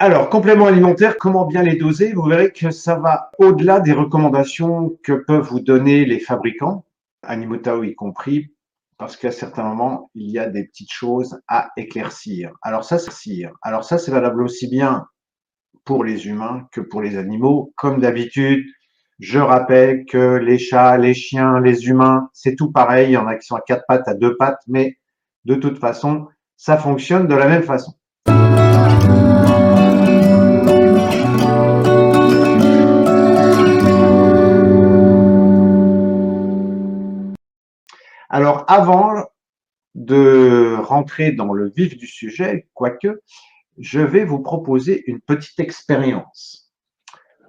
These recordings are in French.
Alors, compléments alimentaires, comment bien les doser? Vous verrez que ça va au-delà des recommandations que peuvent vous donner les fabricants, Animotao y compris, parce qu'à certains moments, il y a des petites choses à éclaircir. Alors ça, c'est valable aussi bien pour les humains que pour les animaux. Comme d'habitude, je rappelle que les chats, les chiens, les humains, c'est tout pareil. Il y en a qui sont à quatre pattes, à deux pattes, mais de toute façon, ça fonctionne de la même façon. Alors, avant de rentrer dans le vif du sujet, quoique, je vais vous proposer une petite expérience.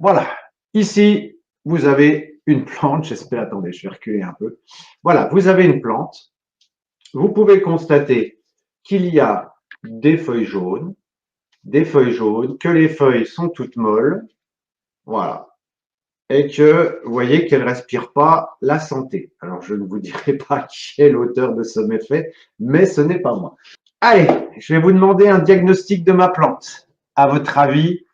Voilà. Ici, vous avez une plante. J'espère, attendez, je vais reculer un peu. Voilà, vous avez une plante. Vous pouvez constater qu'il y a des feuilles jaunes, que les feuilles sont toutes molles. Voilà. Et que vous voyez qu'elle ne respire pas la santé. Alors, je ne vous dirai pas qui est l'auteur de ce méfait, mais ce n'est pas moi. Allez, je vais vous demander un diagnostic de ma plante. À votre avis,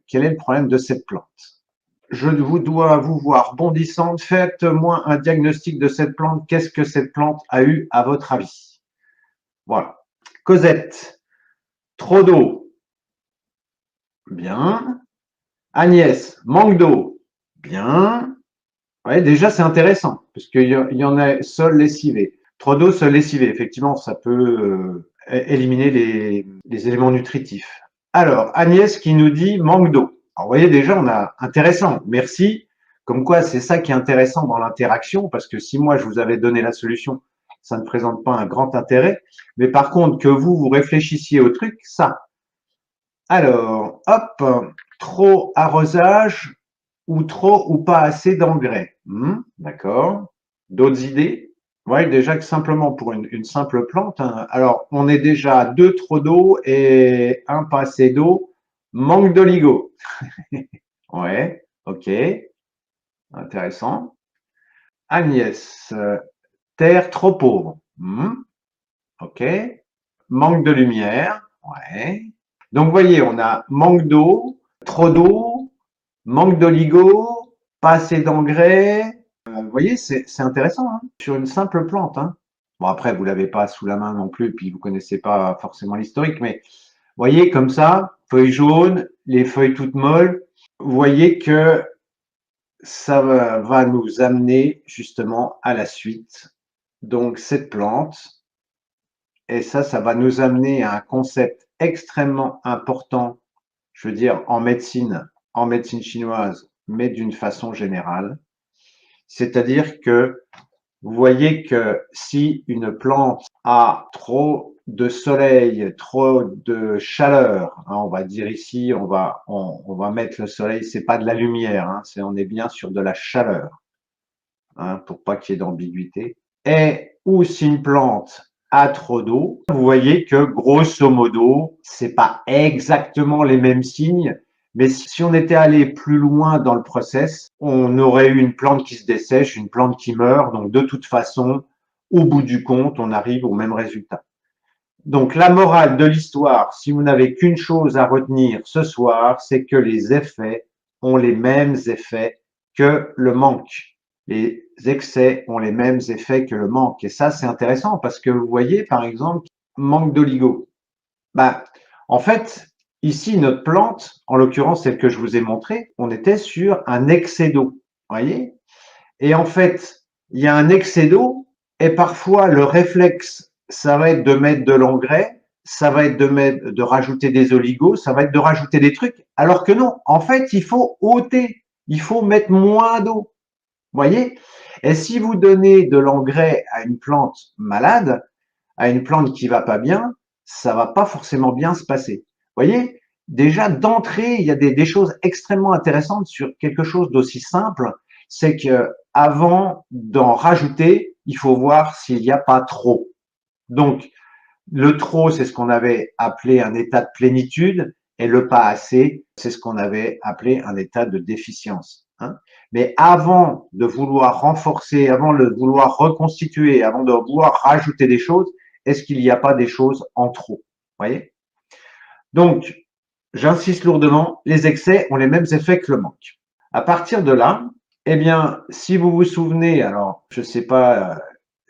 quel est le problème de cette plante? Je vous dois vous voir bondissante. Faites-moi un diagnostic de cette plante. Qu'est-ce que cette plante a eu à votre avis? Voilà. Cosette, trop d'eau. Bien. Agnès, manque d'eau. Bien. Ouais, déjà, c'est intéressant, parce qu'il y en a sol lessivé. Trop d'eau, sol lessivé. Effectivement, ça peut éliminer les éléments nutritifs. Alors, Agnès qui nous dit manque d'eau. Alors, vous voyez, déjà, on a intéressant. Merci. Comme quoi, c'est ça qui est intéressant dans l'interaction, parce que si moi, je vous avais donné la solution, ça ne présente pas un grand intérêt. Mais par contre, que vous réfléchissiez au truc, ça. Alors, hop, trop arrosage ou trop ou pas assez d'engrais. D'accord. D'autres idées? Oui, déjà que simplement pour une simple plante, hein. Alors, on est déjà à 2 trop d'eau et un pas assez d'eau. Manque d'oligo. Ouais, ok, intéressant. Agnès, terre trop pauvre. Ok. Manque de lumière. Ouais. Donc, vous voyez, on a manque d'eau, manque d'oligo, pas assez d'engrais. Vous voyez, c'est intéressant, hein, sur une simple plante, hein. Bon, après, vous l'avez pas sous la main non plus, puis vous connaissez pas forcément l'historique, mais vous voyez, comme ça, feuilles jaunes, les feuilles toutes molles, vous voyez que ça va nous amener justement à la suite. Donc, cette plante, et ça va nous amener à un concept extrêmement important, je veux dire, en médecine chinoise, mais d'une façon générale. C'est-à-dire que vous voyez que si une plante a trop de soleil, trop de chaleur, hein, on va dire ici, on va mettre le soleil, c'est pas de la lumière, hein, on est bien sur de la chaleur, hein, pour pas qu'il y ait d'ambiguïté. Et ou si une plante a trop d'eau, vous voyez que grosso modo, c'est pas exactement les mêmes signes, mais si on était allé plus loin dans le process, on aurait eu une plante qui se dessèche, une plante qui meurt. Donc de toute façon, au bout du compte, on arrive au même résultat. Donc la morale de l'histoire, si vous n'avez qu'une chose à retenir ce soir, c'est que les effets ont les mêmes effets que le manque. Les excès ont les mêmes effets que le manque. Et ça, c'est intéressant parce que vous voyez, par exemple, manque d'oligo. Ben, en fait, ici, notre plante, en l'occurrence celle que je vous ai montrée, on était sur un excès d'eau. Voyez? Et en fait, il y a un excès d'eau et parfois le réflexe, ça va être de mettre de l'engrais, ça va être de rajouter des oligos, ça va être de rajouter des trucs. Alors que non, en fait, il faut ôter, il faut mettre moins d'eau. Voyez? Et si vous donnez de l'engrais à une plante malade, à une plante qui va pas bien, ça va pas forcément bien se passer. Voyez? Déjà d'entrée, il y a des choses extrêmement intéressantes sur quelque chose d'aussi simple, c'est que avant d'en rajouter, il faut voir s'il n'y a pas trop. Donc, le trop, c'est ce qu'on avait appelé un état de plénitude, et le pas assez, c'est ce qu'on avait appelé un état de déficience, hein. Mais avant de vouloir renforcer, avant de vouloir reconstituer, avant de vouloir rajouter des choses, est-ce qu'il n'y a pas des choses en trop? Voyez? Donc, j'insiste lourdement, les excès ont les mêmes effets que le manque. À partir de là, eh bien, si vous vous souvenez, alors je ne sais pas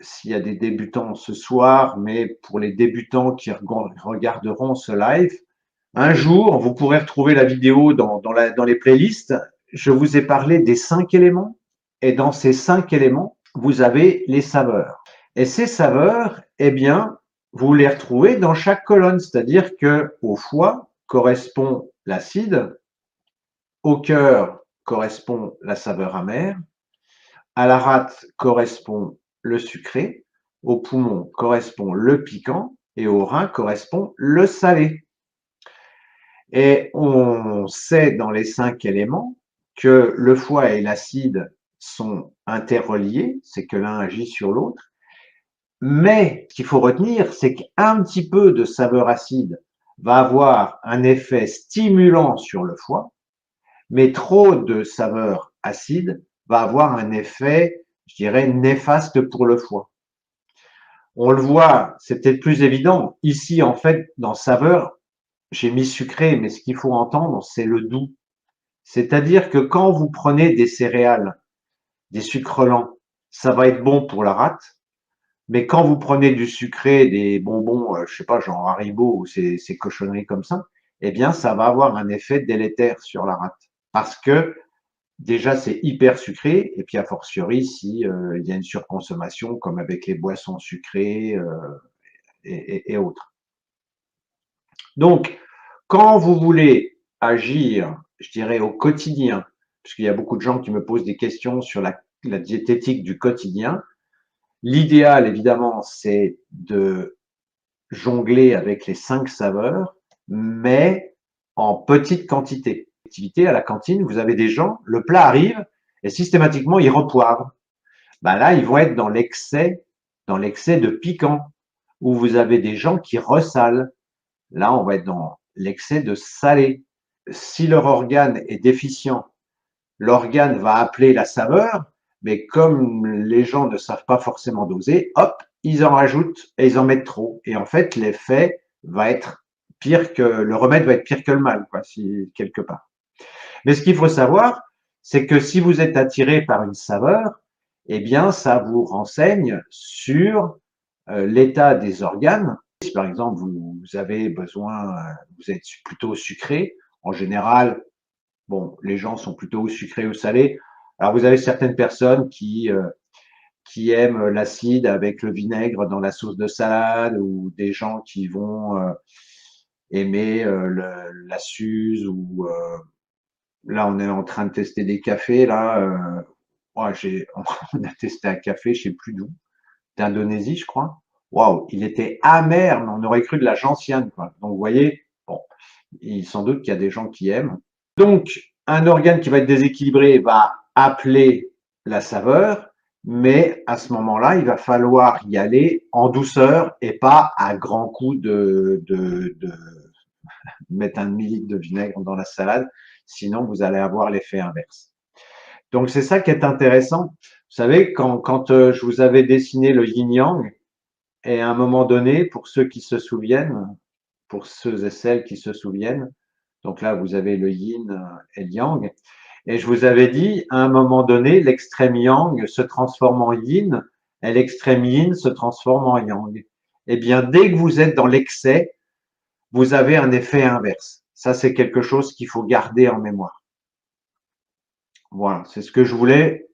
s'il y a des débutants ce soir, mais pour les débutants qui regarderont ce live, un jour, vous pourrez retrouver la vidéo dans les playlists. Je vous ai parlé des 5 éléments, et dans ces 5 éléments, vous avez les saveurs. Et ces saveurs, eh bien, vous les retrouvez dans chaque colonne, c'est-à-dire que au foie correspond l'acide, au cœur correspond la saveur amère, à la rate correspond le sucré, au poumon correspond le piquant et au rein correspond le salé. Et on sait dans les 5 éléments que le foie et l'acide sont interreliés, c'est que l'un agit sur l'autre. Mais ce qu'il faut retenir, c'est qu'un petit peu de saveur acide va avoir un effet stimulant sur le foie, mais trop de saveur acide va avoir un effet, je dirais, néfaste pour le foie. On le voit, c'est peut-être plus évident. Ici, en fait, dans saveur, j'ai mis sucré, mais ce qu'il faut entendre, c'est le doux. C'est-à-dire que quand vous prenez des céréales, des sucres lents, ça va être bon pour la rate, mais quand vous prenez du sucré, des bonbons, je sais pas, genre Haribo ou ces cochonneries comme ça, eh bien, ça va avoir un effet délétère sur la rate. Parce que déjà, c'est hyper sucré, et puis a fortiori, si il y a une surconsommation, comme avec les boissons sucrées et autres. Donc, quand vous voulez agir, je dirais au quotidien, puisqu'il y a beaucoup de gens qui me posent des questions sur la diététique du quotidien, l'idéal, évidemment, c'est de jongler avec les 5 saveurs, mais en petite quantité. À la cantine, vous avez des gens, le plat arrive et systématiquement ils repoivrent. Ben là, ils vont être dans l'excès de piquant, où vous avez des gens qui ressalent. Là, on va être dans l'excès de salé. Si leur organe est déficient, l'organe va appeler la saveur, mais comme les gens ne savent pas forcément doser, hop, ils en rajoutent et ils en mettent trop. Et en fait, l'effet va être pire que le remède va être pire que le mal, quoi, si quelque part. Mais ce qu'il faut savoir, c'est que si vous êtes attiré par une saveur, eh bien, ça vous renseigne sur l'état des organes. Si par exemple vous avez besoin, vous êtes plutôt sucré, en général, bon, les gens sont plutôt sucrés ou salés. Alors vous avez certaines personnes qui aiment l'acide avec le vinaigre dans la sauce de salade, ou des gens qui vont aimer la suze, ou là on est en train de tester des cafés là. Ouais, on a testé un café, je sais plus d'où, d'Indonésie, je crois. Waouh, il était amer, mais on aurait cru de la gentiane, quoi. Donc, vous voyez, bon, sans doute qu'il y a des gens qui aiment. Donc, un organe qui va être déséquilibré va appeler la saveur, mais à ce moment-là, il va falloir y aller en douceur et pas à grands coups de mettre un demi-litre de vinaigre dans la salade, sinon vous allez avoir l'effet inverse. Donc, c'est ça qui est intéressant. Vous savez, quand je vous avais dessiné le yin-yang, et à un moment donné, pour ceux qui se souviennent, pour ceux et celles qui se souviennent, donc là, vous avez le yin et le yang, et je vous avais dit, à un moment donné, l'extrême yang se transforme en yin et l'extrême yin se transforme en yang. Eh bien, dès que vous êtes dans l'excès, vous avez un effet inverse. Ça, c'est quelque chose qu'il faut garder en mémoire. Voilà, c'est ce que je voulais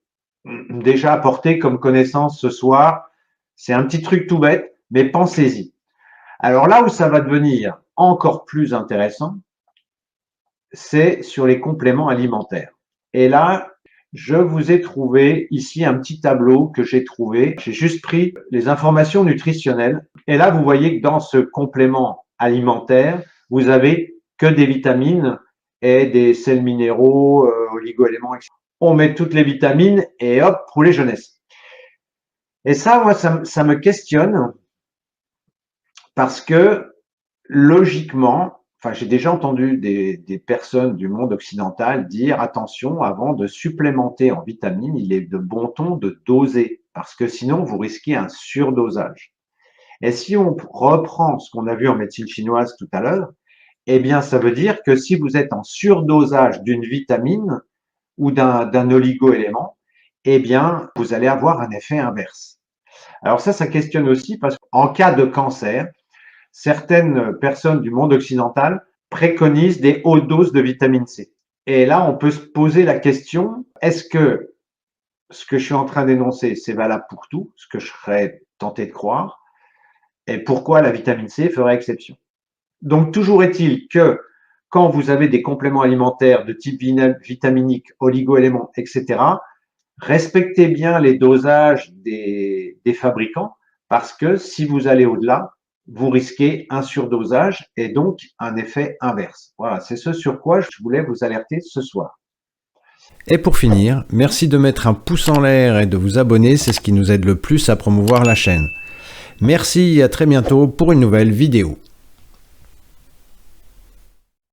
déjà apporter comme connaissance ce soir. C'est un petit truc tout bête, mais pensez-y. Alors là où ça va devenir encore plus intéressant, c'est sur les compléments alimentaires. Et là, je vous ai trouvé ici un petit tableau que j'ai trouvé. J'ai juste pris les informations nutritionnelles. Et là, vous voyez que dans ce complément alimentaire, vous avez que des vitamines et des sels minéraux, oligo-éléments, etc. On met toutes les vitamines et hop, poulet jeunesse. Et ça, moi, ça me questionne, parce que logiquement, enfin, j'ai déjà entendu des personnes du monde occidental dire attention, avant de supplémenter en vitamines, il est de bon ton de doser, parce que sinon vous risquez un surdosage. Et si on reprend ce qu'on a vu en médecine chinoise tout à l'heure, Eh bien, ça veut dire que si vous êtes en surdosage d'une vitamine ou d'un oligo-élément, eh bien, vous allez avoir un effet inverse. Alors ça questionne aussi parce qu'en cas de cancer, certaines personnes du monde occidental préconisent des hautes doses de vitamine C. Et là, on peut se poser la question, est-ce que ce que je suis en train d'énoncer, c'est valable pour tout, ce que je serais tenté de croire, et pourquoi la vitamine C ferait exception? Donc, toujours est-il que quand vous avez des compléments alimentaires de type vitaminique, oligo-éléments, etc., respectez bien les dosages des fabricants parce que si vous allez au-delà, vous risquez un surdosage et donc un effet inverse. Voilà, c'est ce sur quoi je voulais vous alerter ce soir. Et pour finir, merci de mettre un pouce en l'air et de vous abonner, c'est ce qui nous aide le plus à promouvoir la chaîne. Merci et à très bientôt pour une nouvelle vidéo.